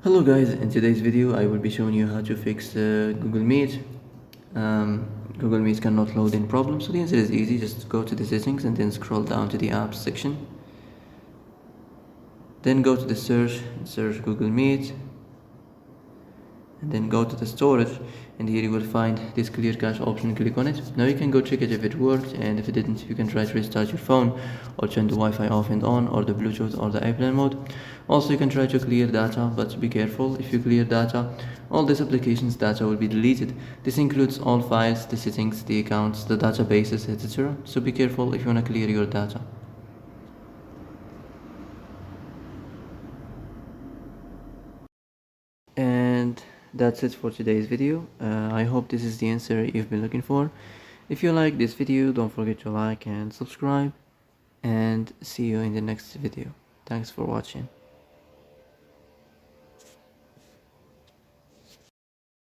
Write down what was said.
Hello guys, in today's video I will be showing you how to fix Google Meet. Google Meet cannot load in problems, so the answer is easy. Just go to the settings and then scroll down to the apps section. Then go to the search Google Meet, and then go to the storage, and here you will find this clear cache option. Click on it. Now you can go check it if it worked, and if it didn't you can try to restart your phone or turn the Wi-Fi off and on, or the Bluetooth or the airplane mode. Also you can try to clear data, but be careful. If you clear data, all this application's data will be deleted. This includes all files, the settings, the accounts, the databases, etc. So be careful if you want to clear your data. And that's it for today's video. I hope this is the answer you've been looking for. If you like this video, don't forget to like and subscribe, and see you in the next video. Thanks for watching.